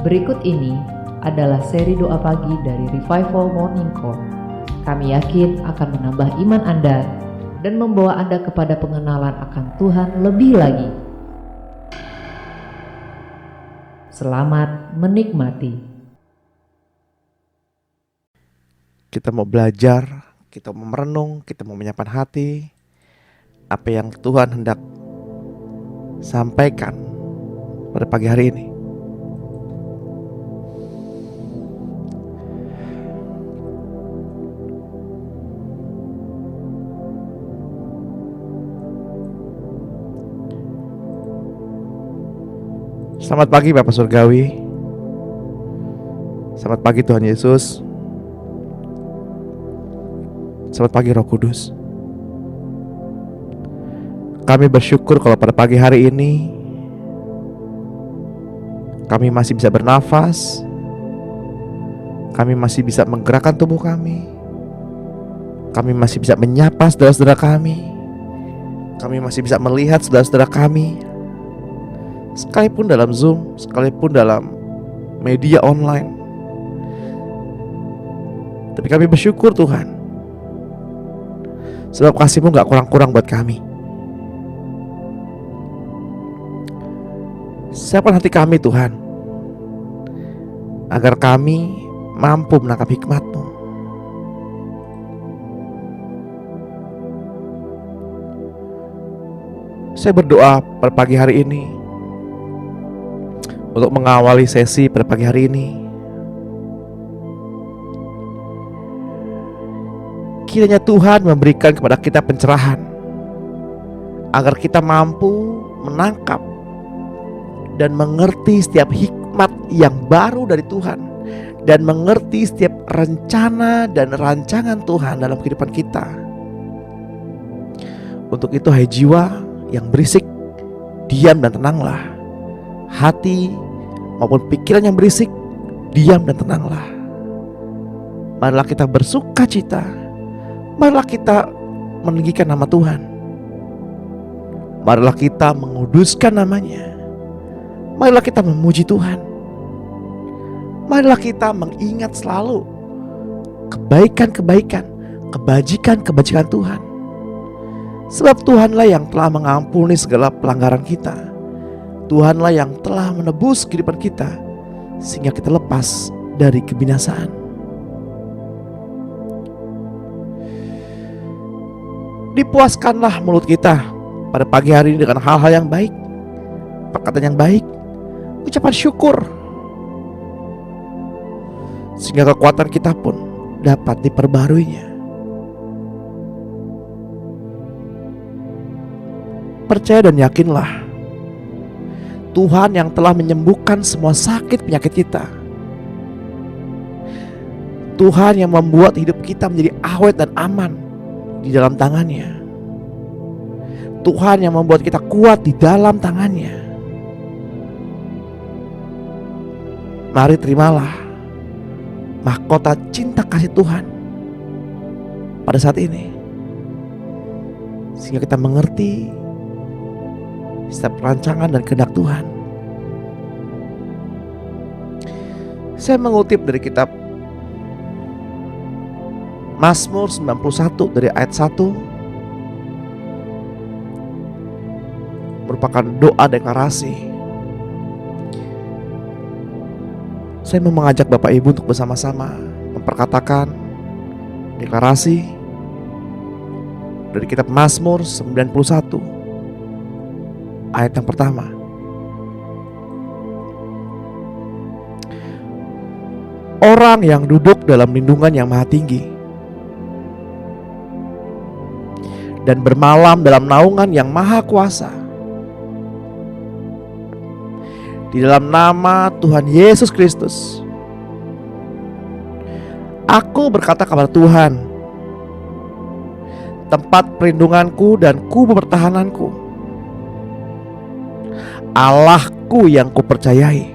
Berikut ini adalah seri doa pagi dari Revival Morning Call. Kami yakin akan menambah iman Anda dan membawa Anda kepada pengenalan akan Tuhan lebih lagi. Selamat menikmati. Kita mau belajar, kita mau merenung, kita mau menyiapkan hati apa yang Tuhan hendak sampaikan pada pagi hari ini. Selamat pagi Bapak Surgawi. Selamat pagi Tuhan Yesus. Selamat pagi Roh Kudus. Kami bersyukur kalau pada pagi hari ini kami masih bisa bernafas, kami masih bisa menggerakkan tubuh kami masih bisa menyapa saudara-saudara kami masih bisa melihat saudara-saudara kami, sekalipun dalam Zoom, sekalipun dalam media online. Tapi kami bersyukur Tuhan, sebab kasih-Mu gak kurang-kurang buat kami. Siapkan hati kami Tuhan, agar kami mampu menangkap hikmat-Mu. Saya berdoa pada pagi hari ini untuk mengawali sesi pada pagi hari ini. Kiranya Tuhan memberikan kepada kita pencerahan, agar kita mampu menangkap dan mengerti setiap hikmat yang baru dari Tuhan, dan mengerti setiap rencana dan rancangan Tuhan dalam kehidupan kita. Untuk itu, hai jiwa yang berisik, diam dan tenanglah. Hati maupun pikiran yang berisik, diam dan tenanglah. Marilah kita bersuka cita, marilah kita meninggikan nama Tuhan, marilah kita menguduskan namanya, marilah kita memuji Tuhan, marilah kita mengingat selalu kebaikan-kebaikan, kebajikan-kebajikan Tuhan. Sebab Tuhanlah yang telah mengampuni segala pelanggaran kita, Tuhanlah yang telah menebus kehidupan kita, sehingga kita lepas dari kebinasaan. Dipuaskanlah mulut kita pada pagi hari ini dengan hal-hal yang baik, perkataan yang baik, ucapan syukur, sehingga kekuatan kita pun dapat diperbaruinya. Percaya dan yakinlah, Tuhan yang telah menyembuhkan semua sakit penyakit kita, Tuhan yang membuat hidup kita menjadi awet dan aman di dalam tangannya, Tuhan yang membuat kita kuat di dalam tangannya. Mari terimalah mahkota cinta kasih Tuhan pada saat ini, sehingga kita mengerti setiap rancangan dan kehendak Tuhan. Saya mengutip dari kitab Mazmur 91 dari ayat 1, merupakan doa deklarasi. Saya mau mengajak Bapak Ibu untuk bersama-sama memperkatakan deklarasi dari kitab Mazmur 91 ayat yang pertama. Orang yang duduk dalam lindungan yang maha tinggi dan bermalam dalam naungan yang maha kuasa, di dalam nama Tuhan Yesus Kristus, aku berkata kepada Tuhan, tempat perlindunganku dan kubu pertahananku, Allahku yang kupercayai.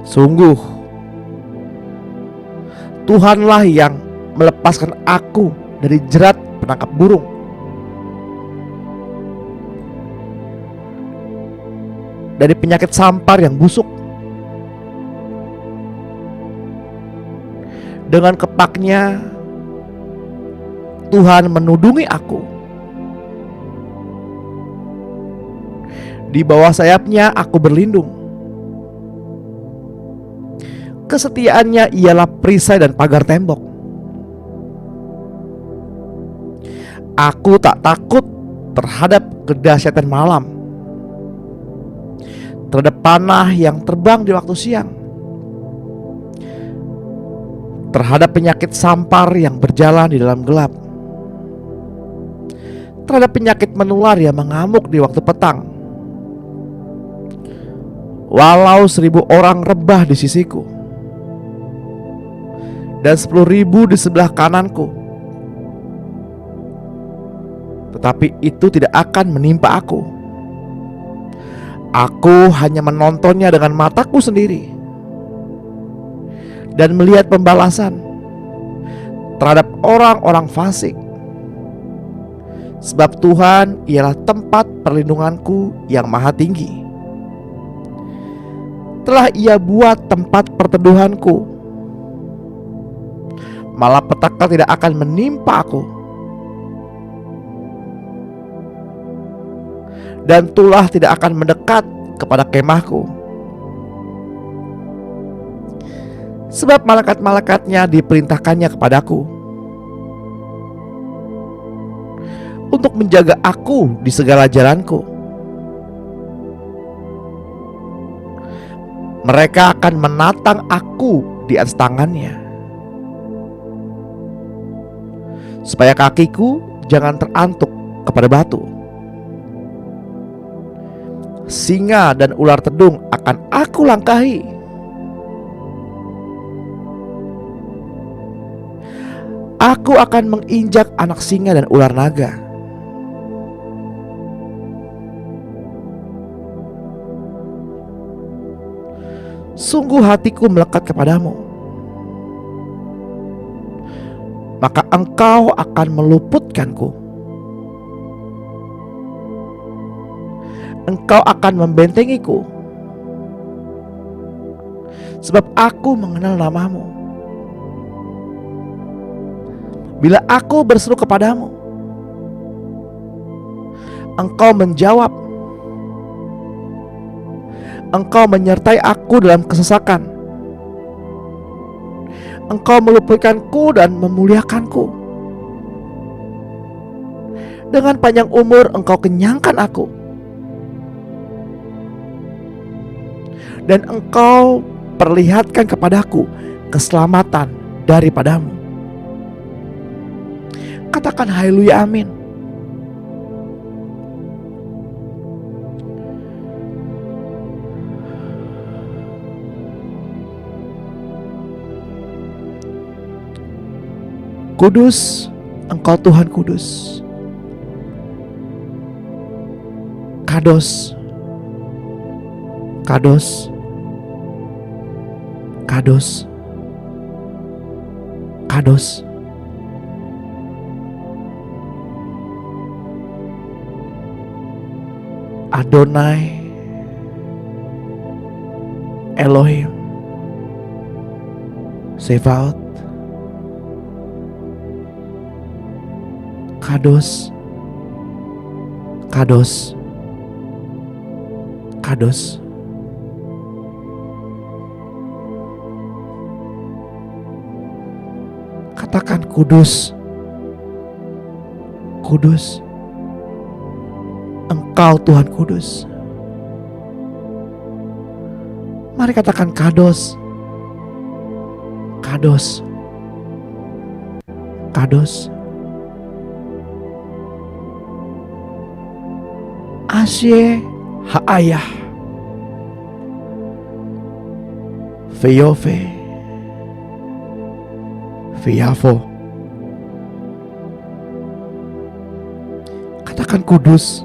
Sungguh Tuhanlah yang melepaskan aku dari jerat penangkap burung, dari penyakit sampar yang busuk. Dengan kepaknya Tuhan menudungi aku. Di bawah sayapnya aku berlindung. Kesetiaannya ialah perisai dan pagar tembok. Aku tak takut terhadap kedahsyatan malam, terhadap panah yang terbang di waktu siang, terhadap penyakit sampar yang berjalan di dalam gelap, terhadap penyakit menular yang mengamuk di waktu petang. Walau 1.000 orang rebah di sisiku dan 10.000 di sebelah kananku, tetapi itu tidak akan menimpa aku. Aku hanya menontonnya dengan mataku sendiri dan melihat pembalasan terhadap orang-orang fasik. Sebab Tuhan ialah tempat perlindunganku yang maha tinggi. Telah Ia buat tempat perteduhanku. Malapetaka tidak akan menimpa aku, dan tulah tidak akan mendekat kepada kemahku. Sebab malaikat-malaikatnya diperintahkannya kepadaku untuk menjaga aku di segala jalanku. Mereka akan menatang aku di atas tangannya, supaya kakiku jangan terantuk kepada batu. Singa dan ular tedung akan aku langkahi. Aku akan menginjak anak singa dan ular naga. Sungguh hatiku melekat kepadamu, maka engkau akan meluputkanku. Engkau akan membentengiku, sebab aku mengenal namamu. Bila aku berseru kepadamu, engkau menjawab. Engkau menyertai aku dalam kesesakan. Engkau meluputkanku dan memuliakanku. Dengan panjang umur engkau kenyangkan aku, dan engkau perlihatkan kepadaku keselamatan daripadamu. Katakan haleluya, amin. Kudus, Engkau Tuhan kudus. Kados, kados, kados, kados. Adonai Elohim Sevaot. Kados, kados, kados. Katakan kudus, kudus. Engkau Tuhan kudus. Mari katakan kados, kados, kados. Asye ha'ayah Feyofe Feyafo. Katakan kudus,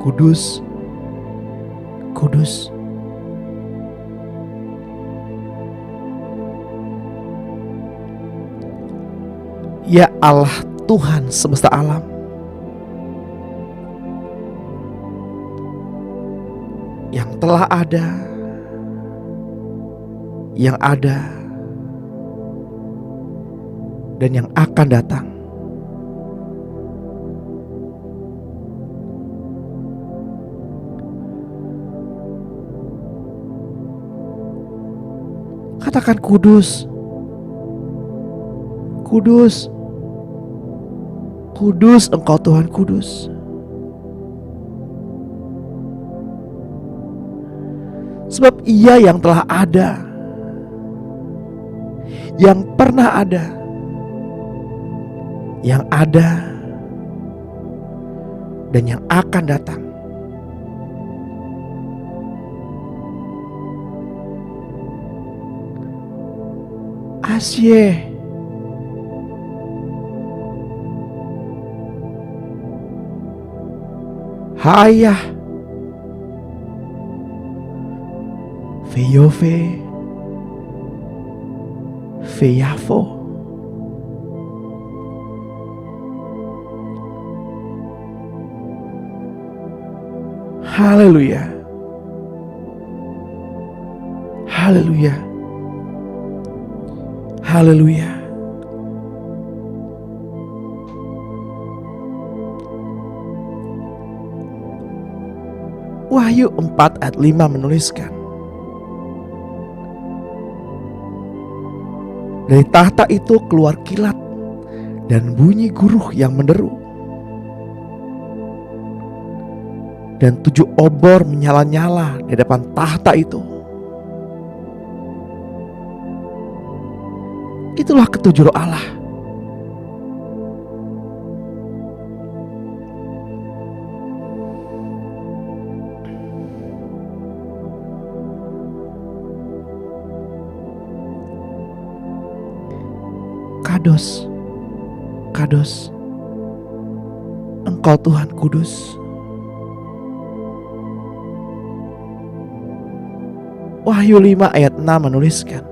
kudus, kudus. Ya Allah Tuhan semesta alam, yang telah ada, yang ada, dan yang akan datang. Katakan kudus, kudus, kudus Engkau Tuhan, kudus. Sebab Ia yang telah ada, yang pernah ada, yang ada, dan yang akan datang. Asyik. Hayah. Feyove. Feyafo. Haleluya. Haleluya. Haleluya. Wahyu 4 ayat 5 menuliskan, dari tahta itu keluar kilat dan bunyi guruh yang menderu, dan 7 obor menyala-nyala di depan tahta itu. Itulah ketujuh roh Allah. Kados, kados, Engkau Tuhan kudus. Wahyu 5 ayat 6 menuliskan,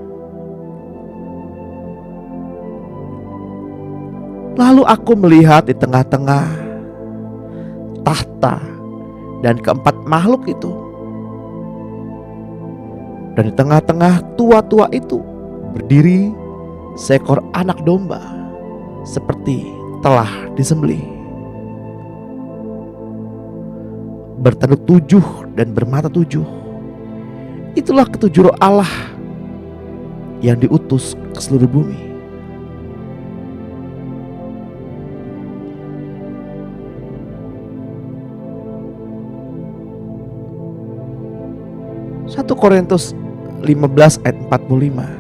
lalu aku melihat di tengah-tengah tahta dan keempat makhluk itu, dan di tengah-tengah tua-tua itu berdiri seekor anak domba seperti telah disembelih, bertanduk 7 dan bermata 7. Itulah ketujuh roh Allah yang diutus ke seluruh bumi. Satu Korintus 15 ayat 45.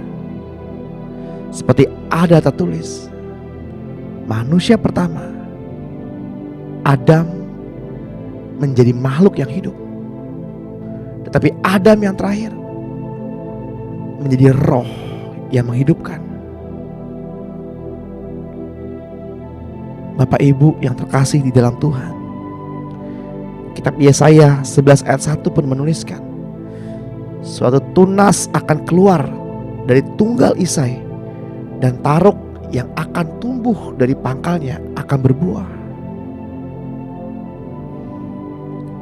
Seperti ada tertulis, manusia pertama, Adam, menjadi makhluk yang hidup. Tetapi Adam yang terakhir menjadi roh yang menghidupkan. Bapak Ibu yang terkasih di dalam Tuhan, kitab Yesaya 11 ayat 1 pun menuliskan, suatu tunas akan keluar dari tunggal Isai, dan taruk yang akan tumbuh dari pangkalnya akan berbuah.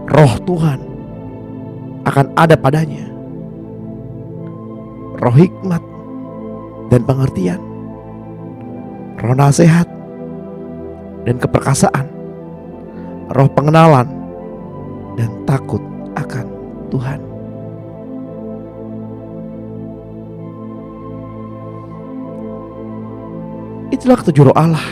Roh Tuhan akan ada padanya, roh hikmat dan pengertian, roh nasihat dan keperkasaan, roh pengenalan dan takut akan Tuhan. Itulah ketujuh roh Allah.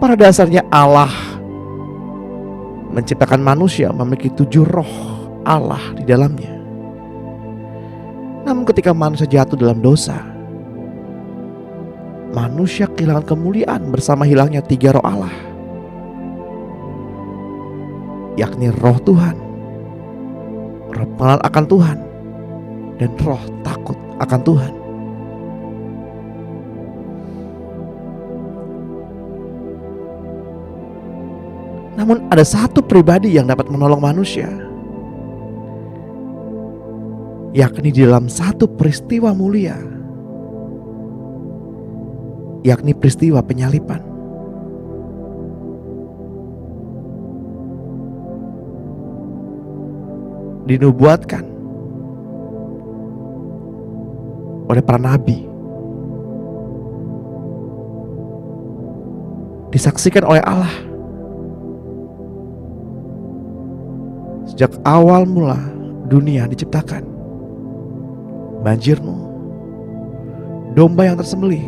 Pada dasarnya Allah menciptakan manusia memiliki 7 roh Allah di dalamnya. Namun ketika manusia jatuh dalam dosa, manusia kehilangan kemuliaan bersama hilangnya 3 roh Allah, yakni roh Tuhan, roh pengenalan akan Tuhan, dan roh takut akan Tuhan. Namun ada satu pribadi yang dapat menolong manusia, yakni di dalam satu peristiwa mulia, yakni peristiwa penyaliban. Di dinubuatkan oleh para nabi, disaksikan oleh Allah sejak awal mula dunia diciptakan. Banjir Nuh, domba yang tersembelih,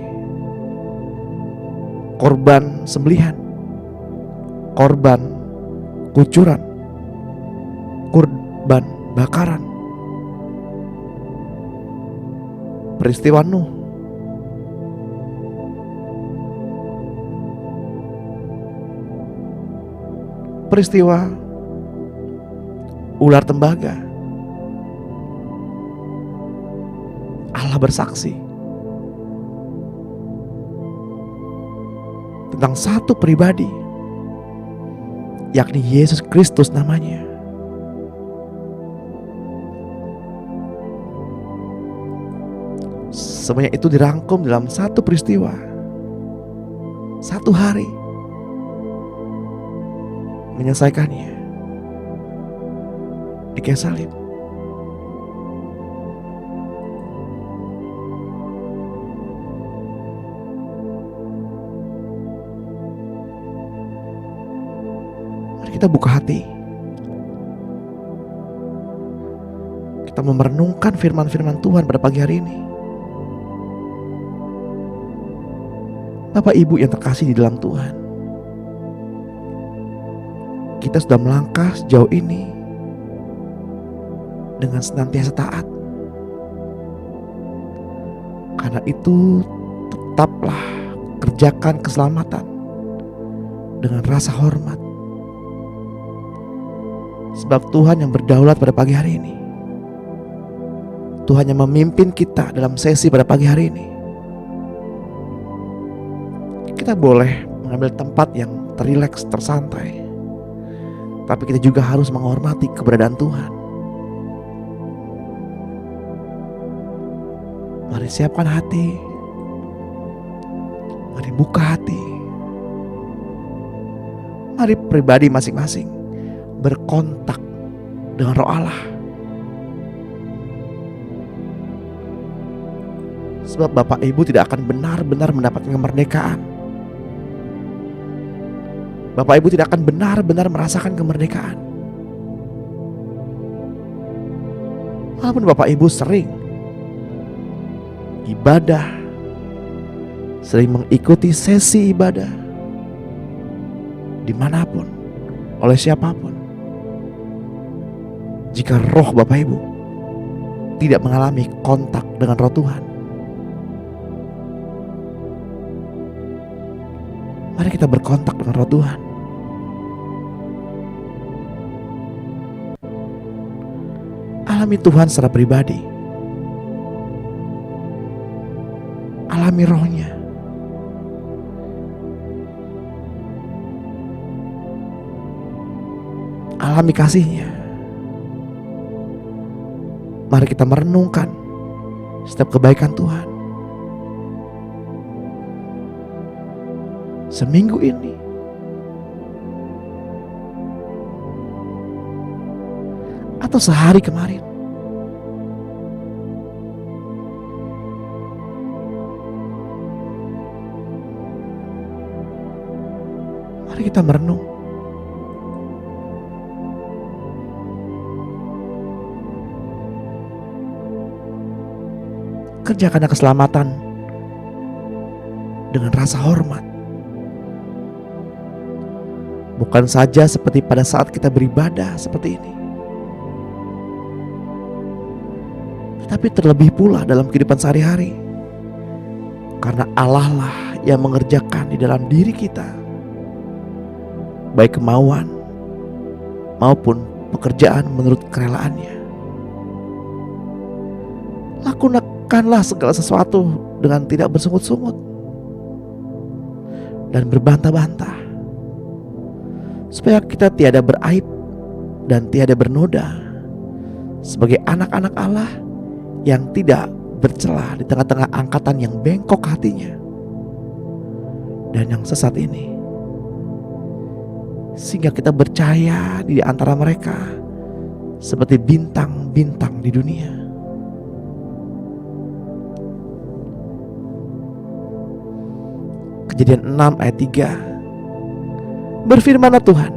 korban sembelihan, korban kucuran, korban bakaran. Peristiwa Nuh, peristiwa ular tembaga. Allah bersaksi tentang satu pribadi, yakni Yesus Kristus namanya. Semuanya itu dirangkum dalam satu peristiwa, satu hari, menyelesaikannya di kayu salib. Mari kita buka hati, kita merenungkan firman-firman Tuhan pada pagi hari ini. Bapak Ibu yang terkasih di dalam Tuhan, kita sudah melangkah sejauh ini dengan senantiasa taat. Karena itu tetaplah kerjakan keselamatan dengan rasa hormat. Sebab Tuhan yang berdaulat pada pagi hari ini, Tuhan yang memimpin kita dalam sesi pada pagi hari ini. Kita boleh mengambil tempat yang terrileks, tersantai, tapi kita juga harus menghormati keberadaan Tuhan. Mari siapkan hati, mari buka hati, mari pribadi masing-masing berkontak dengan Roh Allah. Sebab Bapak Ibu tidak akan benar-benar mendapatkan kemerdekaan. Bapak Ibu tidak akan benar-benar merasakan kemerdekaan walaupun Bapak Ibu sering ibadah, sering mengikuti sesi ibadah dimanapun, oleh siapapun. Jika roh Bapak Ibu tidak mengalami kontak dengan roh Tuhan, mari kita berkontak dengan roh Tuhan. Alami Tuhan secara pribadi. Alami rohnya. Alami kasihnya. Mari kita merenungkan setiap kebaikan Tuhan. Seminggu ini, atau sehari kemarin, mari kita merenung. Kerjakanlah keselamatan dengan rasa hormat. Bukan saja seperti pada saat kita beribadah seperti ini, tetapi terlebih pula dalam kehidupan sehari-hari. Karena Allah lah yang mengerjakan di dalam diri kita, baik kemauan maupun pekerjaan menurut kerelaannya. Lakukanlah segala sesuatu dengan tidak bersungut-sungut dan berbantah-bantah, supaya kita tiada beraib dan tiada bernoda, sebagai anak-anak Allah yang tidak bercelah di tengah-tengah angkatan yang bengkok hatinya dan yang sesat ini, sehingga kita percaya di antara mereka seperti bintang-bintang di dunia. Kejadian 6 ayat 3. Berfirmanlah Tuhan,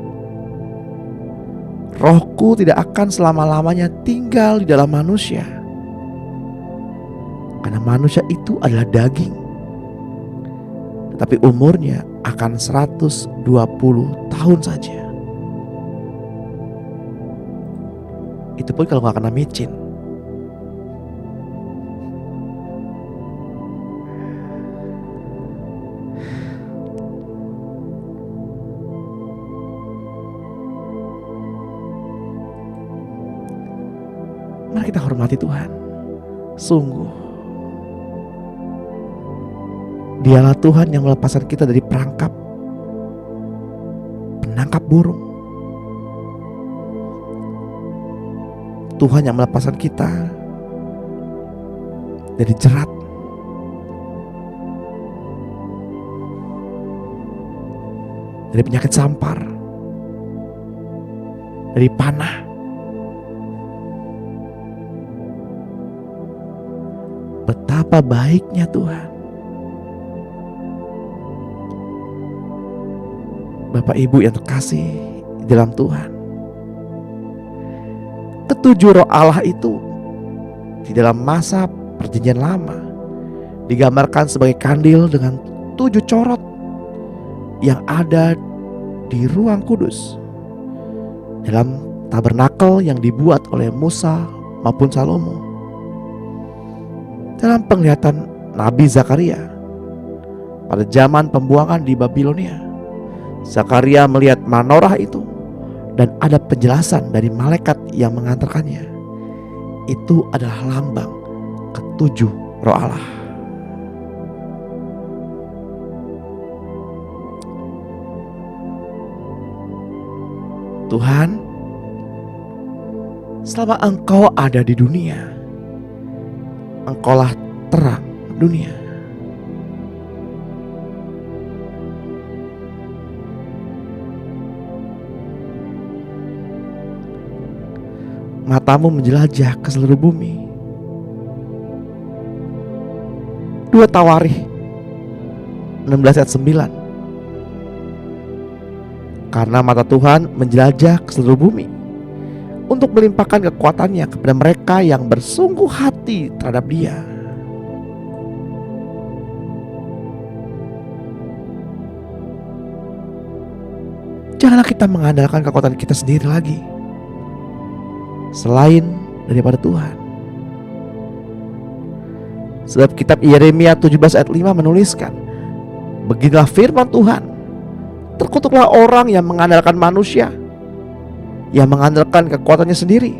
Rohku tidak akan selama-lamanya tinggal di dalam manusia, karena manusia itu adalah daging, tetapi umurnya akan 120 tahun saja. Itu pun kalau gak kena micin. Mari kita hormati Tuhan. Sungguh Dialah Tuhan yang melepaskan kita dari perangkap penangkap burung. Tuhan yang melepaskan kita dari jerat. Dari penyakit sampar. Dari panah. Betapa baiknya Tuhan. Bapak Ibu yang terkasih di dalam Tuhan, ketujuh roh Allah itu di dalam masa perjanjian lama digambarkan sebagai kandil dengan 7 corot yang ada di ruang kudus dalam tabernakel yang dibuat oleh Musa maupun Salomo. Dalam penglihatan Nabi Zakaria pada zaman pembuangan di Babilonia, Zakaria melihat menorah itu dan ada penjelasan dari malaikat yang mengantarkannya. Itu adalah lambang ketujuh roh Allah. Tuhan, selama Engkau ada di dunia, Engkaulah terang dunia. Matamu menjelajah ke seluruh bumi. 2 Tawarikh 16 ayat 9. Karena mata Tuhan menjelajah ke seluruh bumi untuk melimpahkan kekuatannya kepada mereka yang bersungguh hati terhadap Dia. Janganlah kita mengandalkan kekuatan kita sendiri lagi selain daripada Tuhan. Sebab kitab Yeremia 17 ayat 5 menuliskan, beginilah firman Tuhan, terkutuklah orang yang mengandalkan manusia, yang mengandalkan kekuatannya sendiri,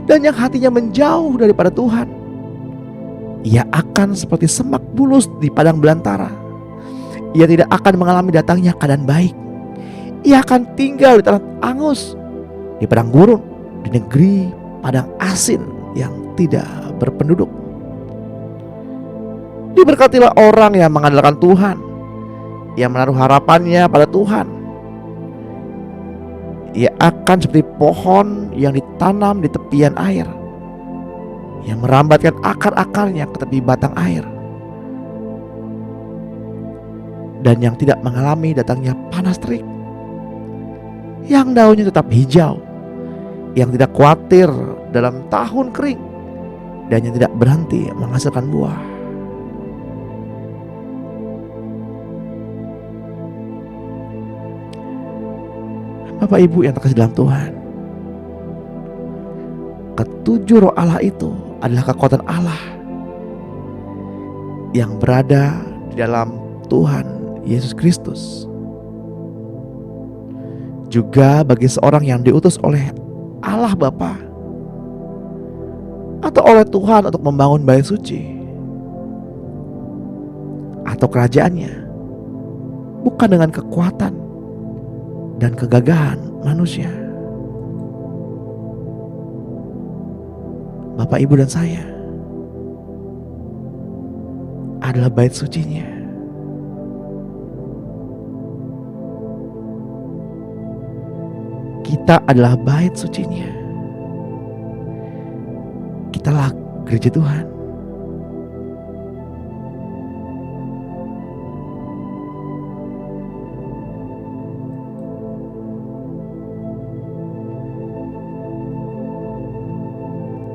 dan yang hatinya menjauh daripada Tuhan. Ia akan seperti semak bulus di padang belantara. Ia tidak akan mengalami datangnya keadaan baik. Ia akan tinggal di tanah angus, di padang gurun, di negeri padang asin yang tidak berpenduduk. Diberkatilah orang yang mengandalkan Tuhan, yang menaruh harapannya pada Tuhan. Ia akan seperti pohon yang ditanam di tepian air, yang merambatkan akar-akarnya ke tepi batang air, dan yang tidak mengalami datangnya panas terik, yang daunnya tetap hijau, yang tidak khawatir dalam tahun kering, dan yang tidak berhenti menghasilkan buah. Bapak Ibu yang terkasih dalam Tuhan, ketujuh roh Allah itu adalah kekuatan Allah yang berada di dalam Tuhan Yesus Kristus. Juga bagi seorang yang diutus oleh Allah Bapa atau oleh Tuhan untuk membangun bait suci atau kerajaannya, bukan dengan kekuatan dan kegagahan manusia. Bapak, Ibu, dan saya adalah bait sucinya. Kita adalah bait sucinya. Kitalah gereja Tuhan.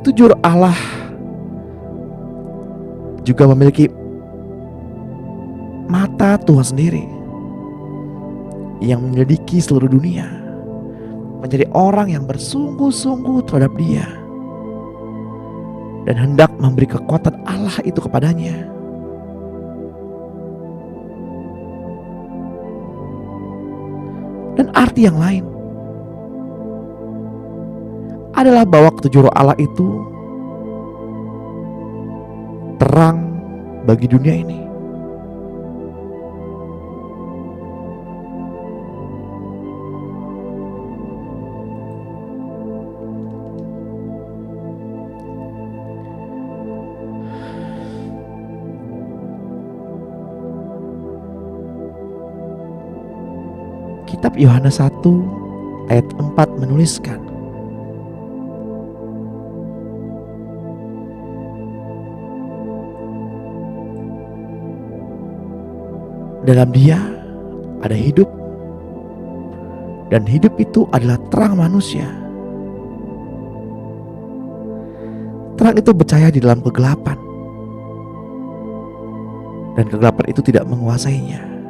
Tujuh roh Allah juga memiliki mata Tuhan sendiri yang menyelidiki seluruh dunia, menjadi orang yang bersungguh-sungguh terhadap Dia dan hendak memberi kekuatan Allah itu kepadanya. Dan arti yang lain adalah bahwa ketujuh roh Allah itu terang bagi dunia ini. Kitab Yohanes 1 ayat 4 menuliskan, dalam Dia ada hidup, dan hidup itu adalah terang manusia. Terang itu bercahaya di dalam kegelapan, dan kegelapan itu tidak menguasainya.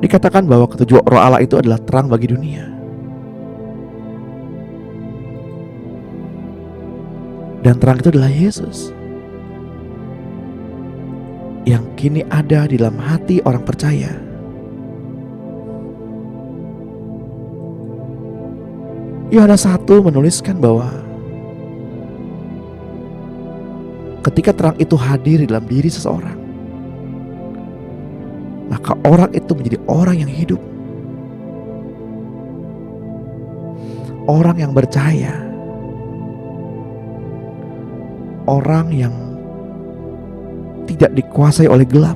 Dikatakan bahwa ketujuh roh Allah itu adalah terang bagi dunia. Dan terang itu adalah Yesus, yang kini ada di dalam hati orang percaya. Yohanes 1 menuliskan bahwa ketika terang itu hadir di dalam diri seseorang, maka orang itu menjadi orang yang hidup, orang yang bercahaya, orang yang tidak dikuasai oleh gelap.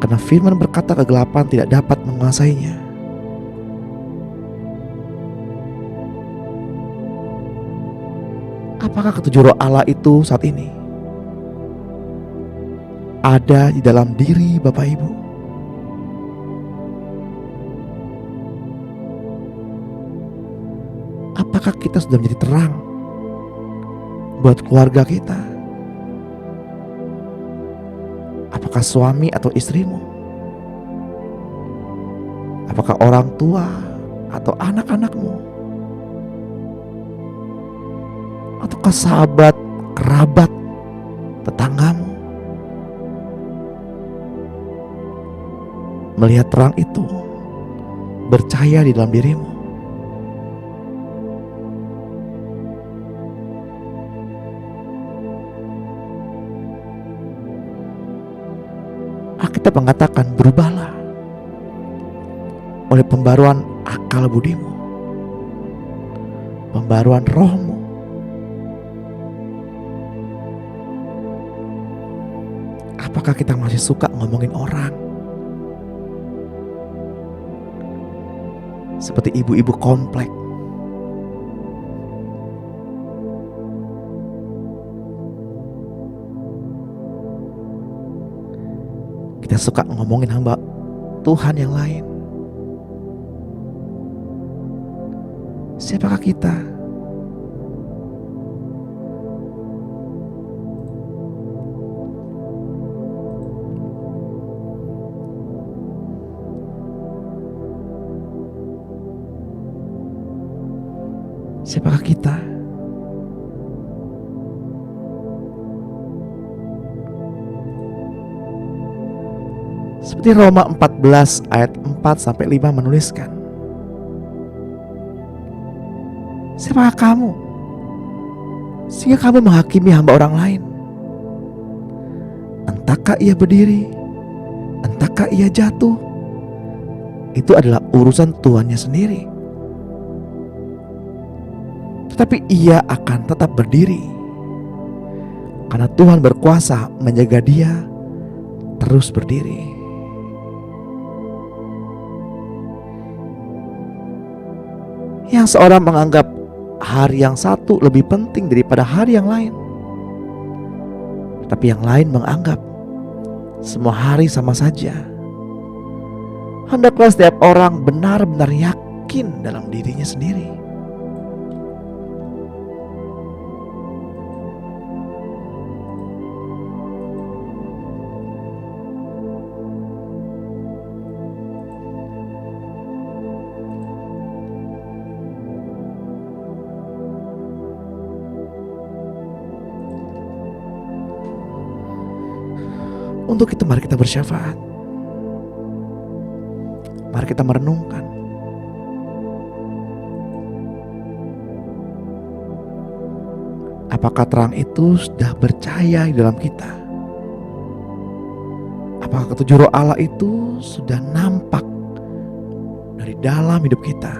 Karena firman berkata kegelapan tidak dapat menguasainya. Apakah ketujuh roh Allah itu saat ini ada di dalam diri Bapak Ibu? Apakah kita sudah menjadi terang buat keluarga kita? Apakah suami atau istrimu? Apakah orang tua atau anak-anakmu? Ataukah sahabat, kerabat, tetanggamu? Melihat terang itu bercahaya di dalam dirimu. Alkitab mengatakan, berubahlah oleh pembaruan akal budimu, pembaruan rohmu. Apakah kita masih suka ngomongin orang seperti ibu-ibu komplek? Kita suka ngomongin hamba Tuhan yang lain. Siapakah kita? Siapakah kita? Seperti Roma 14 ayat 4-5 menuliskan, siapakah kamu sehingga kamu menghakimi hamba orang lain? Entahkah ia berdiri Entahkah ia jatuh? Itu adalah urusan Tuhannya sendiri. Tetapi ia akan tetap berdiri, karena Tuhan berkuasa menjaga dia terus berdiri. Yang seorang menganggap hari yang satu lebih penting daripada hari yang lain, tapi yang lain menganggap semua hari sama saja. Hendaklah setiap orang benar-benar yakin dalam dirinya sendiri. Untuk itu mari kita bersyafaat. Mari kita merenungkan. Apakah terang itu sudah bercahaya di dalam kita? Apakah ketujuh roh Allah itu sudah nampak dari dalam hidup kita?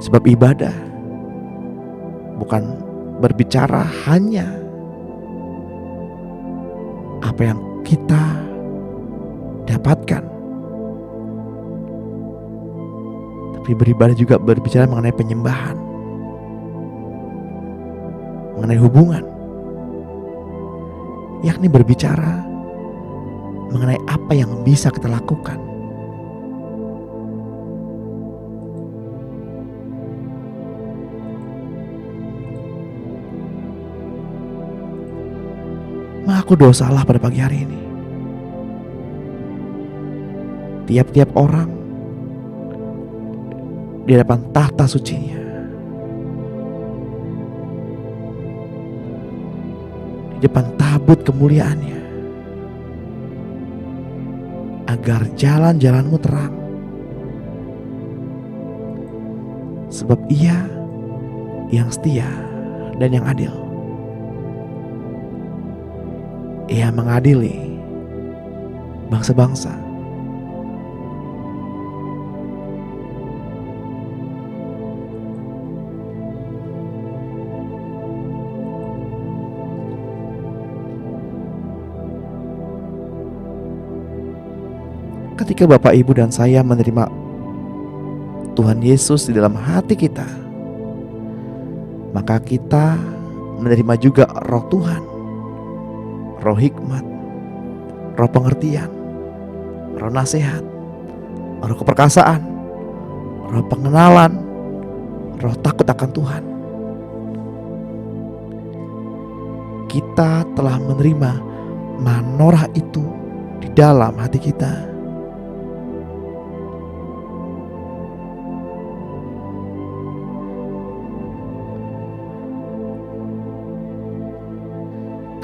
Sebab ibadah bukan berbicara hanya apa yang kita dapatkan, tapi beribadah juga berbicara mengenai penyembahan, mengenai hubungan, yakni berbicara mengenai apa yang bisa kita lakukan. Mengaku dosalah pada pagi hari ini. Tiap-tiap orang di hadapan tahta sucinya, di depan tabut kemuliaannya, agar jalan-jalanmu terang. Sebab Ia yang setia dan yang adil. Ia mengadili bangsa-bangsa. Ketika Bapak, Ibu, dan saya menerima Tuhan Yesus di dalam hati kita, maka kita menerima juga Roh Tuhan, Roh hikmat, Roh pengertian, Roh nasihat, Roh keperkasaan, Roh pengenalan, Roh takut akan Tuhan. Kita telah menerima manorah itu di dalam hati kita.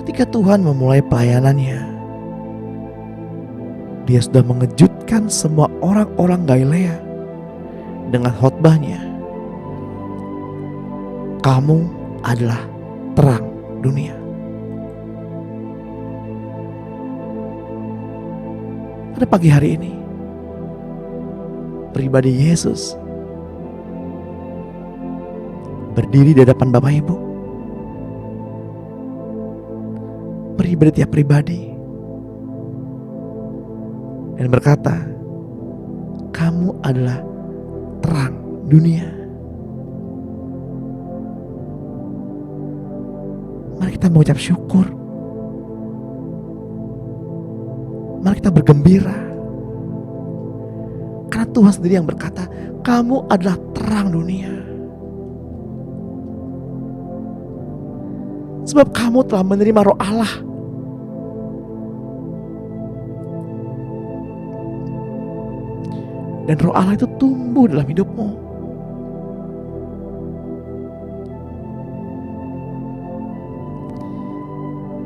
Ketika Tuhan memulai pelayanannya, Dia sudah mengejutkan semua orang-orang Galilea dengan khotbahnya. Kamu adalah terang dunia. Pada pagi hari ini, pribadi Yesus berdiri di hadapan Bapak, Ibu, pribadi tiap pribadi, dan berkata, kamu adalah terang dunia. Mari kita mengucap syukur. Mari kita bergembira, karena Tuhan sendiri yang berkata, kamu adalah terang dunia. Sebab kamu telah menerima Roh Allah. Dan Roh Allah itu tumbuh dalam hidupmu.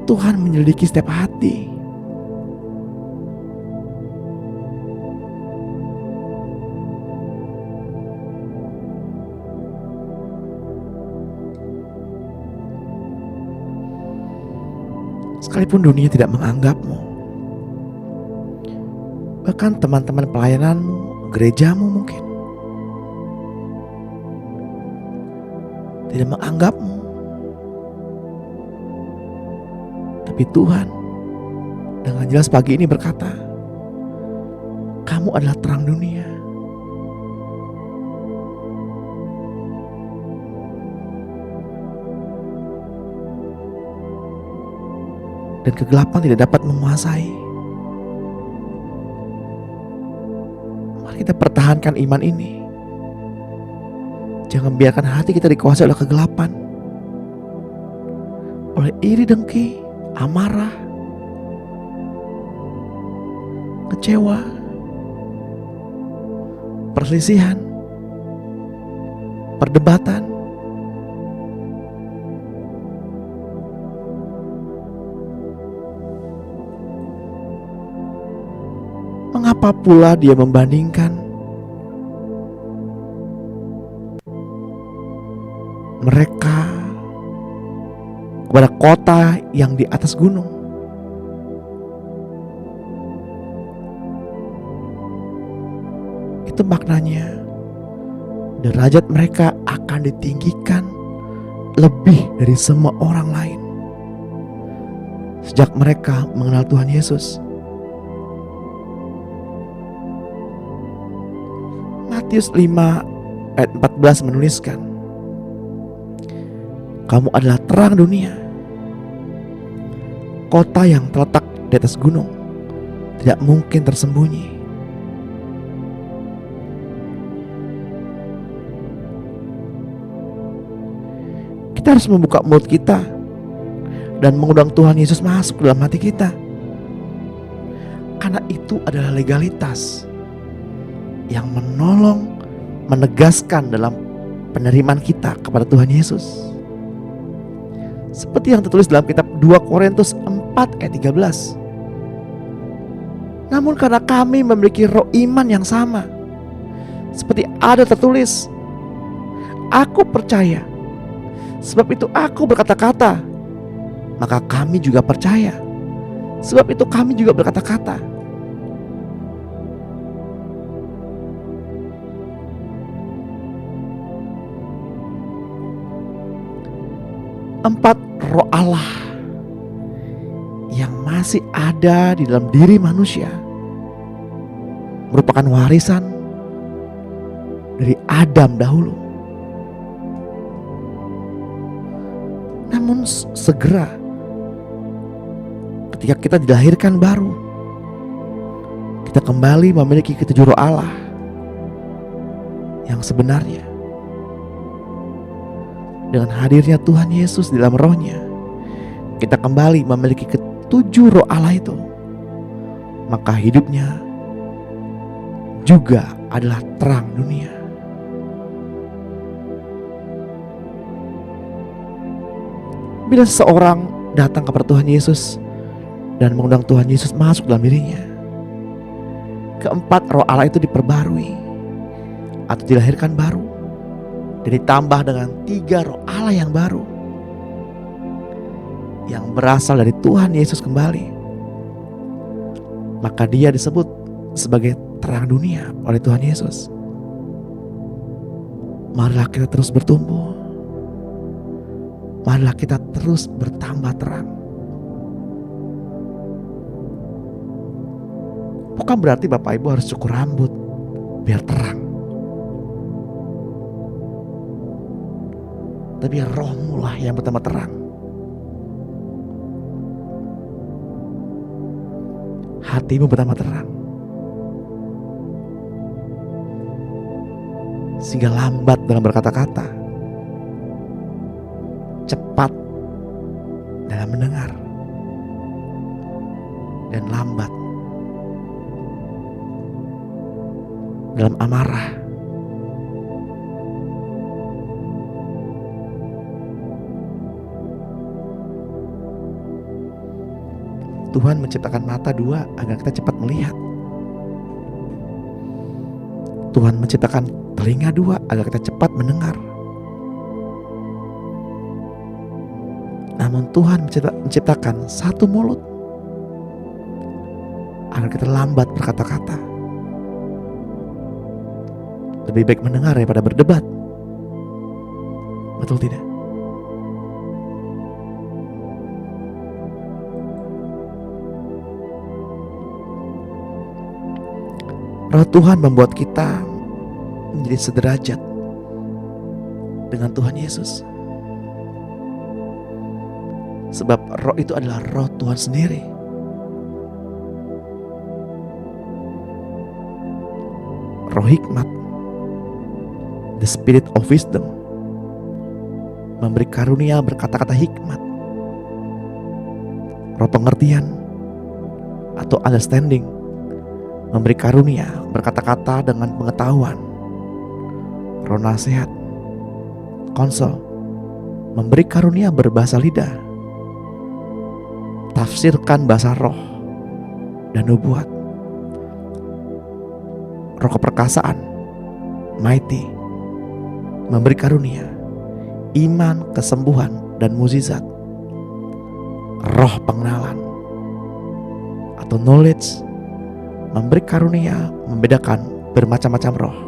Tuhan menyelidiki setiap hati. Sekalipun dunia tidak menganggapmu, bahkan teman-teman pelayananmu, gerejamu mungkin tidak menganggapmu. Tapi Tuhan dengan jelas pagi ini berkata, kamu adalah terang dunia. Dan kegelapan tidak dapat menguasai. Mari kita pertahankan iman ini. Jangan biarkan hati kita dikuasai oleh kegelapan, oleh iri dengki, amarah, kecewa, perselisihan, perdebatan. Mengapa pula dia membandingkan mereka kepada kota yang di atas gunung? Itu maknanya derajat mereka akan ditinggikan lebih dari semua orang lain sejak mereka mengenal Tuhan Yesus. Matius 5 ayat 14 menuliskan, kamu adalah terang dunia. Kota yang terletak di atas gunung tidak mungkin tersembunyi. Kita harus membuka mulut kita dan mengundang Tuhan Yesus masuk dalam hati kita, karena itu adalah legalitas yang menolong, menegaskan dalam penerimaan kita kepada Tuhan Yesus. Seperti yang tertulis dalam kitab 2 Korintus 4 ayat 13. Namun karena kami memiliki roh iman yang sama, seperti ada tertulis, aku percaya, sebab itu aku berkata-kata, maka kami juga percaya, sebab itu kami juga berkata-kata. Empat roh Allah yang masih ada di dalam diri manusia merupakan warisan dari Adam dahulu. Namun segera ketika kita dilahirkan baru, kita kembali memiliki ketujuh roh Allah yang sebenarnya. Dengan hadirnya Tuhan Yesus di dalam rohnya, kita kembali memiliki ketujuh roh Allah itu. Maka hidupnya juga adalah terang dunia. Bila seseorang datang kepada Tuhan Yesus dan mengundang Tuhan Yesus masuk dalam dirinya, keempat roh Allah itu diperbarui atau dilahirkan baru dan ditambah dengan 3 roh Allah yang baru yang berasal dari Tuhan Yesus kembali. Maka dia disebut sebagai terang dunia oleh Tuhan Yesus. Marilah kita terus bertumbuh. Marilah kita terus bertambah terang. Bukan berarti Bapak Ibu harus cukur rambut biar terang. Tapi rohmu lah yang pertama terang. Hatimu pertama terang. Sehingga lambat dalam berkata-kata, cepat dalam mendengar, dan lambat dalam amarah. Tuhan menciptakan mata 2 agar kita cepat melihat. Tuhan menciptakan telinga 2 agar kita cepat mendengar. Namun Tuhan menciptakan 1 mulut agar kita lambat berkata-kata. Lebih baik mendengar daripada berdebat. Betul tidak? Roh Tuhan membuat kita menjadi sederajat dengan Tuhan Yesus. Sebab roh itu adalah roh Tuhan sendiri. Roh hikmat, the spirit of wisdom, memberi karunia berkata-kata hikmat. Roh pengertian atau understanding, memberi karunia berkata-kata dengan pengetahuan. Roh nasihat, konsol, memberi karunia berbahasa lidah. Tafsirkan bahasa roh dan nubuat. Roh keperkasaan, mighty, memberi karunia iman, kesembuhan, dan mukjizat. Roh pengenalan atau knowledge, memberi karunia membedakan bermacam-macam roh.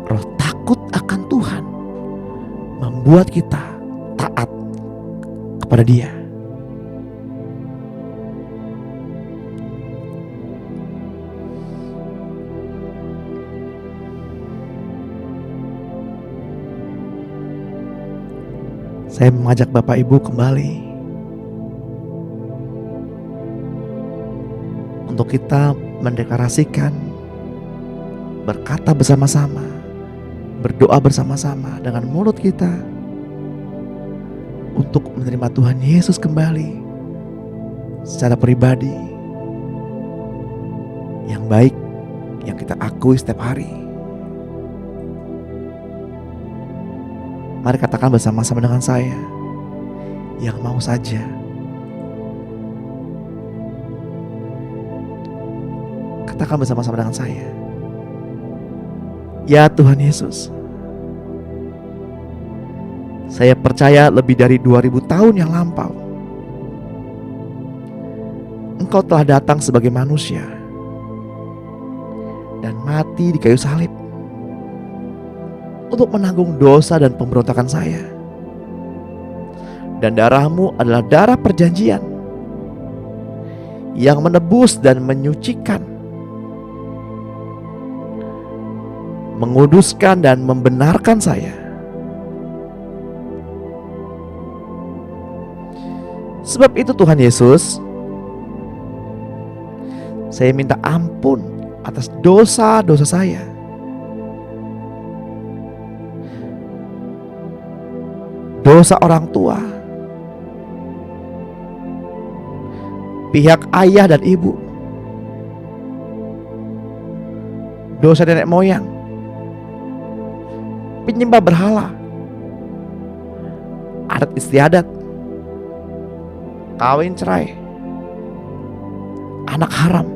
Roh takut akan Tuhan membuat kita taat kepada Dia. Saya mengajak Bapak Ibu kembali untuk kita mendeklarasikan, berkata bersama-sama, berdoa bersama-sama dengan mulut kita untuk menerima Tuhan Yesus kembali secara pribadi yang baik yang kita akui setiap hari. Mari katakan bersama-sama dengan saya, yang mau saja. Katakan bersama-sama dengan saya, ya Tuhan Yesus, saya percaya lebih dari 2000 tahun yang lampau Engkau telah datang sebagai manusia dan mati di kayu salib untuk menanggung dosa dan pemberontakan saya. Dan darah-Mu adalah darah perjanjian yang menebus dan menyucikan, menguduskan dan membenarkan saya. Sebab itu Tuhan Yesus, saya minta ampun atas dosa-dosa saya. Dosa orang tua, pihak ayah dan ibu, dosa nenek moyang, penyembah berhala, adat istiadat, kawin cerai, anak haram.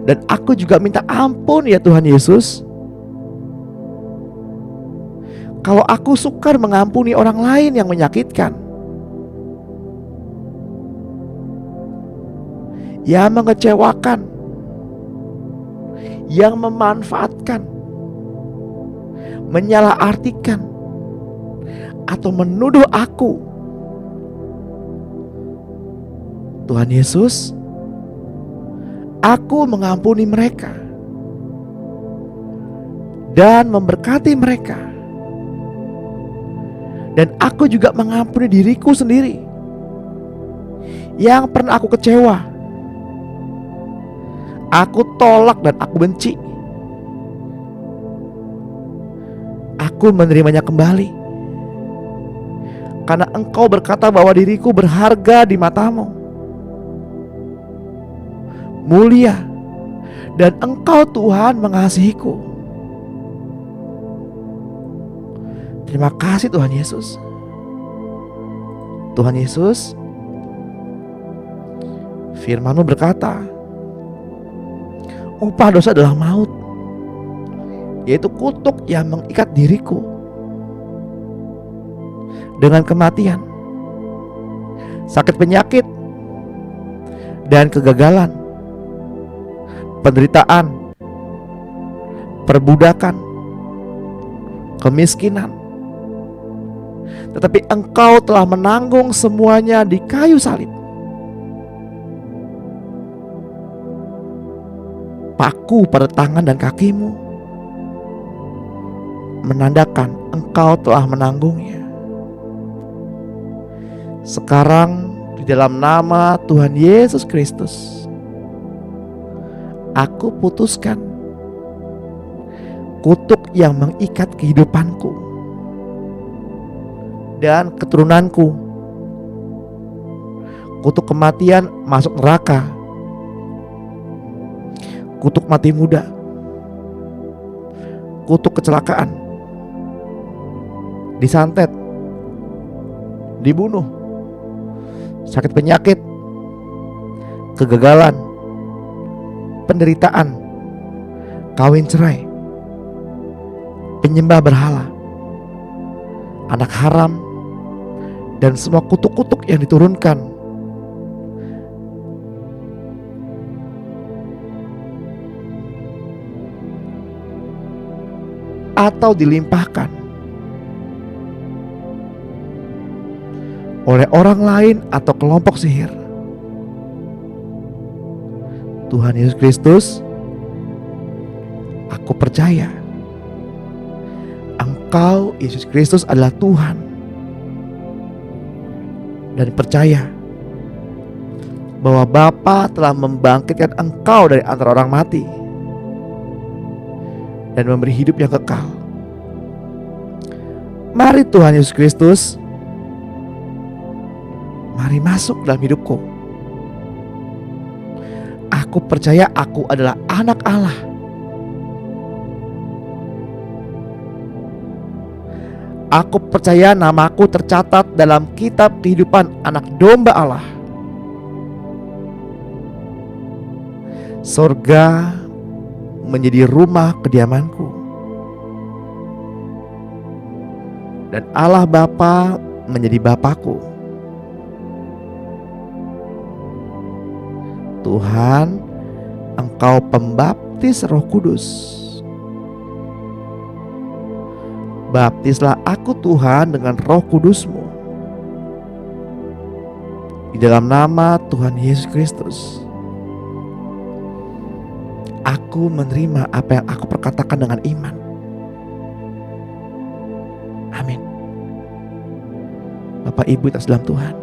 Dan aku juga minta ampun ya Tuhan Yesus, kalau aku sukar mengampuni orang lain yang menyakitkan, yang mengecewakan, yang memanfaatkan, menyalahartikan, atau menuduh aku. Tuhan Yesus, aku mengampuni mereka dan memberkati mereka. Dan aku juga mengampuni diriku sendiri yang pernah aku kecewa, aku tolak dan aku benci. Aku menerimanya kembali karena Engkau berkata bahwa diriku berharga di mata-Mu, mulia, dan Engkau Tuhan mengasihiku. Terima kasih Tuhan Yesus. Tuhan Yesus, firman-Mu berkata, upah dosa adalah maut, yaitu kutuk yang mengikat diriku dengan kematian, sakit penyakit, dan kegagalan, penderitaan, perbudakan, kemiskinan. Tetapi Engkau telah menanggung semuanya di kayu salib. Paku pada tangan dan kakimu menandakan Engkau telah menanggungnya. Sekarang di dalam nama Tuhan Yesus Kristus, aku putuskan kutuk yang mengikat kehidupanku dan keturunanku. Kutuk kematian masuk neraka, kutuk mati muda, kutuk kecelakaan, disantet, dibunuh, sakit penyakit, kegagalan, penderitaan, kawin cerai, penyembah berhala, anak haram, dan semua kutuk-kutuk yang diturunkan atau dilimpahkan oleh orang lain atau kelompok sihir. Tuhan Yesus Kristus, aku percaya Engkau, Yesus Kristus, adalah Tuhan, dan percaya bahwa Bapa telah membangkitkan Engkau dari antara orang mati dan memberi hidup yang kekal. Mari Tuhan Yesus Kristus, mari masuk dalam hidupku. Aku percaya aku adalah anak Allah. Aku percaya namaku tercatat dalam kitab kehidupan anak domba Allah. Sorga menjadi rumah kediamanku, dan Allah Bapa menjadi Bapaku. Tuhan, Engkau pembaptis Roh Kudus. Baptislah aku Tuhan dengan Roh Kudus-Mu. Di dalam nama Tuhan Yesus Kristus, aku menerima apa yang aku perkatakan dengan iman. Amin. Bapak Ibu tas dalam Tuhan,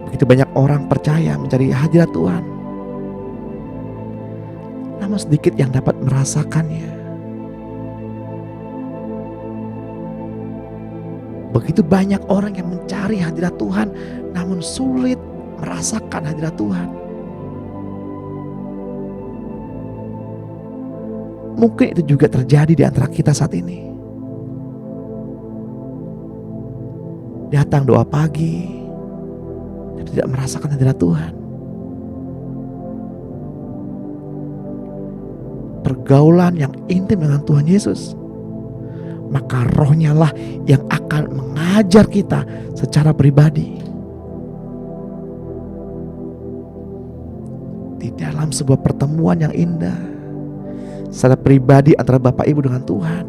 begitu banyak orang percaya mencari hadirat Tuhan, namun sedikit yang dapat merasakannya. Begitu banyak orang yang mencari hadirat Tuhan, namun sulit merasakan hadirat Tuhan. Mungkin itu juga terjadi di antara kita saat ini. Datang doa pagi, tapi tidak merasakan hadirat Tuhan. Pergaulan yang intim dengan Tuhan Yesus, maka Roh-Nya lah yang akan mengajar kita secara pribadi. Di dalam sebuah pertemuan yang indah secara pribadi antara Bapak Ibu dengan Tuhan.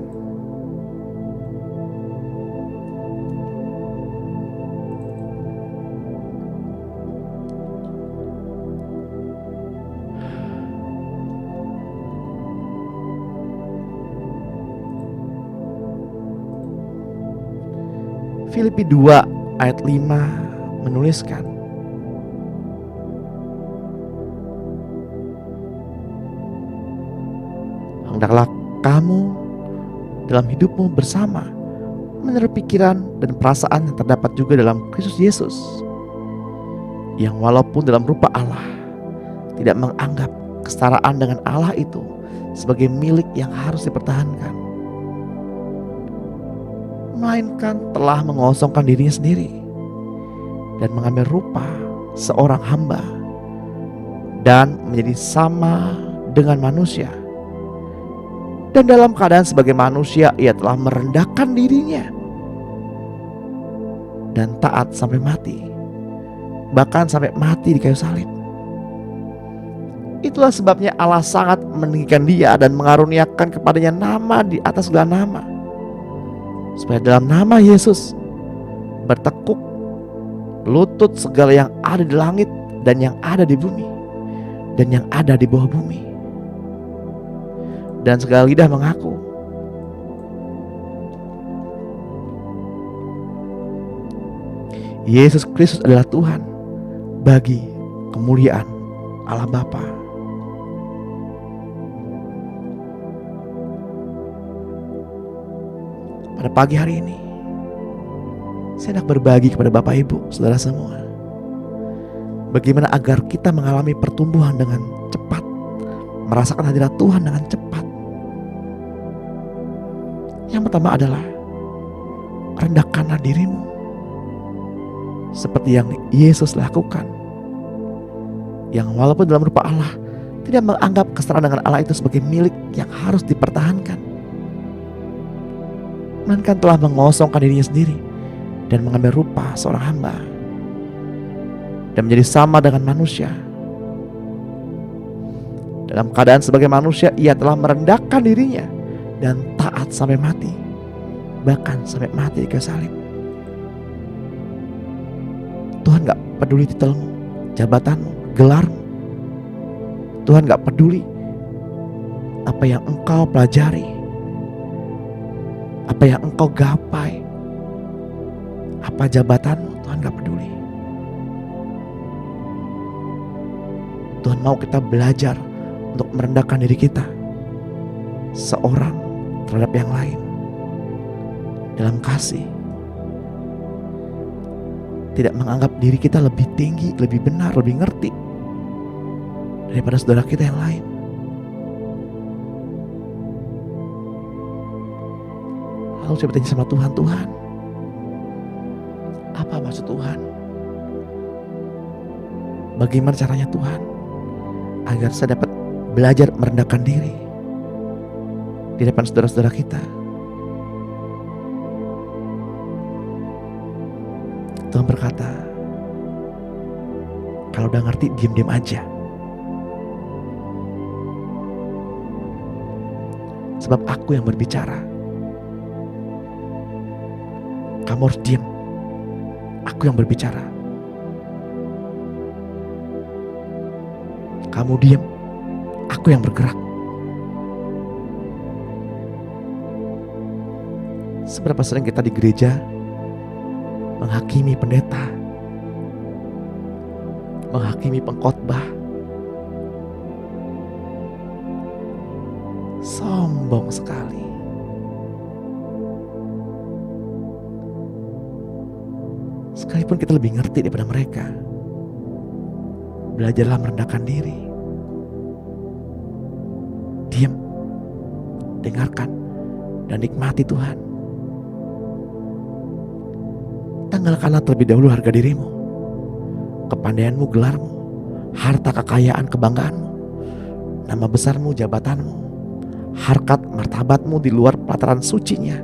Filipi 2 ayat 5 menuliskan, hendaklah kamu dalam hidupmu bersama menurut pikiran dan perasaan yang terdapat juga dalam Kristus Yesus, yang walaupun dalam rupa Allah tidak menganggap kesetaraan dengan Allah itu sebagai milik yang harus dipertahankan, melainkan telah mengosongkan dirinya sendiri dan mengambil rupa seorang hamba dan menjadi sama dengan manusia. Dan dalam keadaan sebagai manusia, ia telah merendahkan dirinya dan taat sampai mati, bahkan sampai mati di kayu salib. Itulah sebabnya Allah sangat meninggikan dia dan mengaruniakan kepadanya nama di atas segala nama, supaya dalam nama Yesus bertekuk lutut segala yang ada di langit dan yang ada di bumi dan yang ada di bawah bumi, dan segala lidah mengaku Yesus Kristus adalah Tuhan, bagi kemuliaan Allah Bapa. Pada pagi hari ini saya hendak berbagi kepada Bapak Ibu, Saudara semua, bagaimana agar kita mengalami pertumbuhan dengan cepat, merasakan hadirat Tuhan dengan cepat. Yang pertama adalah rendahkanlah dirimu seperti yang Yesus lakukan, yang walaupun dalam rupa Allah tidak menganggap kesetaraan dengan Allah itu sebagai milik yang harus dipertahankan, melainkan telah mengosongkan dirinya sendiri dan mengambil rupa seorang hamba dan menjadi sama dengan manusia. Dalam keadaan sebagai manusia, ia telah merendahkan dirinya dan taat sampai mati, bahkan sampai mati di kayu salib. Tuhan gak peduli titelmu, jabatanmu, gelarmu. Tuhan gak peduli apa yang engkau pelajari, apa yang engkau gapai, apa jabatanmu. Tuhan gak peduli. Tuhan mau kita belajar untuk merendahkan diri kita, seorang terhadap yang lain, dalam kasih. Tidak menganggap diri kita lebih tinggi, lebih benar, lebih ngerti daripada saudara kita yang lain. Lalu saya bertanya sama Tuhan, Tuhan, apa maksud Tuhan? Bagaimana caranya Tuhan agar saya dapat belajar merendahkan diri di depan saudara-saudara kita? Tuhan berkata, kalau udah ngerti diam-diam aja. Sebab aku yang berbicara. Kamu harus diam. Aku yang berbicara. Kamu diam. Aku yang bergerak. Seberapa sering kita di gereja menghakimi pendeta, menghakimi pengkhotbah, sombong sekali. Sekalipun kita lebih ngerti daripada mereka, belajarlah merendahkan diri. Diam, dengarkan, dan nikmati Tuhan. Tanggalkanlah terlebih dahulu harga dirimu, kepandaianmu, gelarmu, harta kekayaan kebanggaanmu, nama besarmu, jabatanmu, harkat martabatmu di luar pelataran sucinya.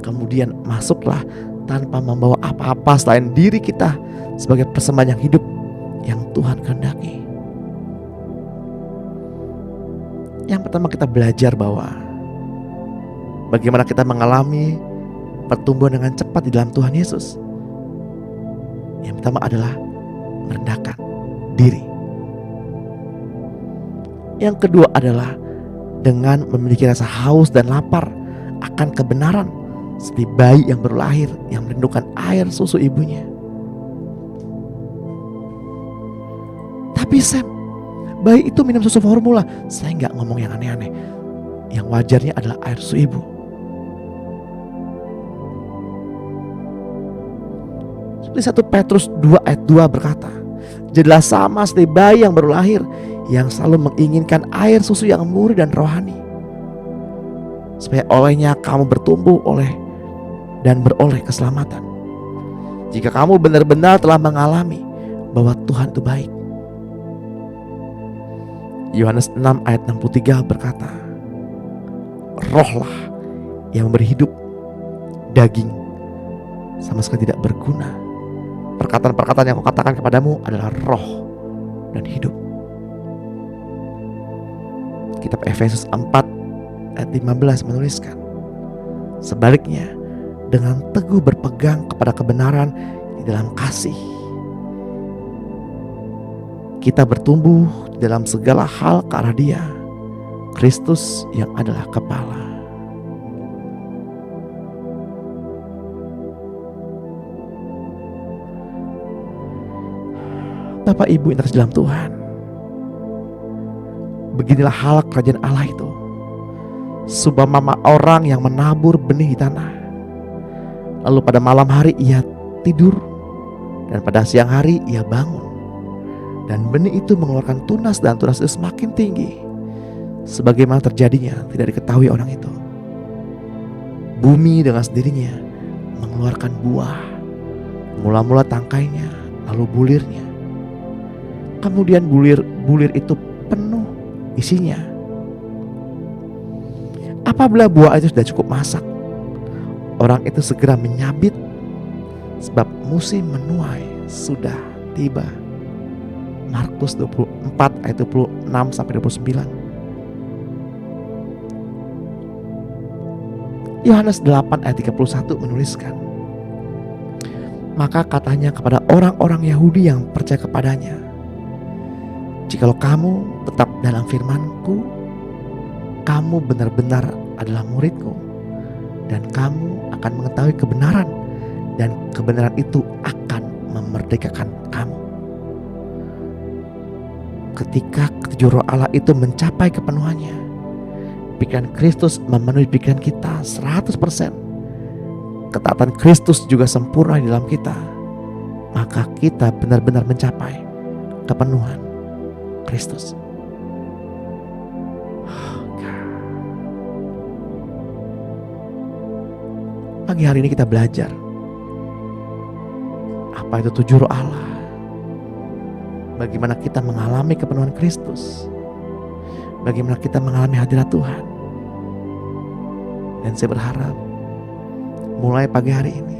Kemudian masuklah tanpa membawa apa-apa selain diri kita sebagai persembahan yang hidup yang Tuhan kehendaki. Yang pertama, kita belajar bahwa bagaimana kita mengalami pertumbuhan dengan cepat di dalam Tuhan Yesus. Yang pertama adalah merendahkan diri. Yang kedua adalah dengan memiliki rasa haus dan lapar akan kebenaran, seperti bayi yang baru lahir yang merindukan air susu ibunya. Tapi Sam, bayi itu minum susu formula. Saya gak ngomong yang aneh-aneh. Yang wajarnya adalah air susu ibu. Seperti 1 Petrus 2 ayat 2 berkata, jadilah sama seperti bayi yang baru lahir, yang selalu menginginkan air susu yang murni dan rohani, supaya olehnya kamu bertumbuh dan beroleh keselamatan, jika kamu benar-benar telah mengalami bahwa Tuhan itu baik. Yohanes 6 ayat 63 berkata, rohlah yang memberi hidup, daging sama sekali tidak berguna Perkataan-perkataan yang kukatakan kepadamu adalah roh dan hidup. Kitab Efesus 4 ayat 15 menuliskan, sebaliknya, dengan teguh berpegang kepada kebenaran di dalam kasih, kita bertumbuh di dalam segala hal ke arah Dia, Kristus yang adalah kepala. Bapak Ibu yang terkasih dalam Tuhan, beginilah hal kerajaan Allah itu. Seumpama orang yang menabur benih di tanah, lalu pada malam hari ia tidur, dan pada siang hari ia bangun, dan benih itu mengeluarkan tunas, dan tunas itu semakin tinggi. Sebagaimana terjadinya tidak diketahui orang itu. Bumi dengan sendirinya mengeluarkan buah, mula-mula tangkainya, lalu bulirnya. Kemudian bulir itu penuh isinya. Apabila buah itu sudah cukup masak, orang itu segera menyabit, sebab musim menuai sudah tiba. Markus 24 ayat 26 sampai 29. Yohanes 8 ayat 31 menuliskan, maka katanya kepada orang-orang Yahudi yang percaya kepadanya, jikalau kamu tetap dalam firman-Ku, kamu benar-benar adalah murid-Ku, dan kamu akan mengetahui kebenaran, dan kebenaran itu akan memerdekakan kamu. Ketika ketujuh roh Allah itu mencapai kepenuhannya, pikiran Kristus memenuhi pikiran kita 100%. Ketaatan Kristus juga sempurna di dalam kita, maka kita benar-benar mencapai kepenuhan Kristus. Pagi hari ini kita belajar apa itu tujuh roh Allah, bagaimana kita mengalami kepenuhan Kristus, bagaimana kita mengalami hadirat Tuhan. Dan saya berharap mulai pagi hari ini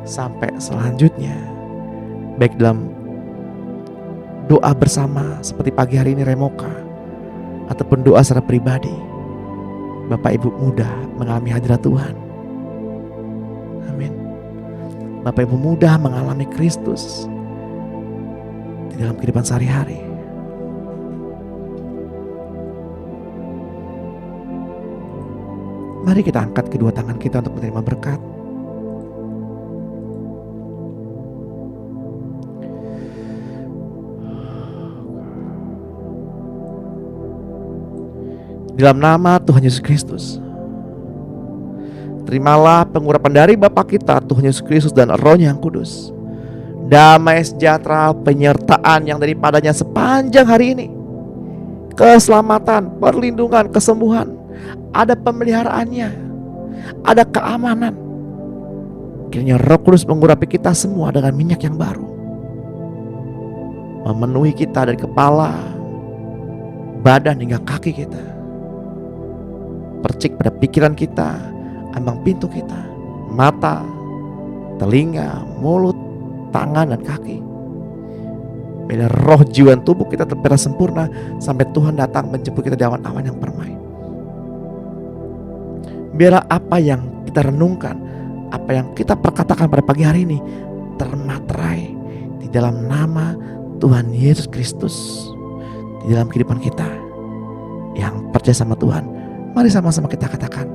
sampai selanjutnya, baik dalam doa bersama seperti pagi hari ini Remoka, ataupun doa secara pribadi, Bapak Ibu mudah mengalami hadirat Tuhan. Amin. Bapak Ibu mudah mengalami Kristus di dalam kehidupan sehari-hari. Mari kita angkat kedua tangan kita untuk menerima berkat. Dalam nama Tuhan Yesus Kristus, terimalah pengurapan dari Bapa kita Tuhan Yesus Kristus dan Roh-Nya yang kudus. Damai sejahtera, penyertaan yang daripadanya sepanjang hari ini, keselamatan, perlindungan, kesembuhan, ada pemeliharaannya, ada keamanan. Kiranya Roh Kudus mengurapi kita semua dengan minyak yang baru, memenuhi kita dari kepala, badan hingga kaki kita. Percik pada pikiran kita, ambang pintu kita, mata, telinga, mulut, tangan, dan kaki. Biar roh, jiwa, dan tubuh kita terpelihara sempurna sampai Tuhan datang menjemput kita di awan-awan yang permai. Biarlah apa yang kita renungkan, apa yang kita perkatakan pada pagi hari ini termaterai di dalam nama Tuhan Yesus Kristus di dalam kehidupan kita. Yang percaya sama Tuhan, mari sama-sama kita katakan,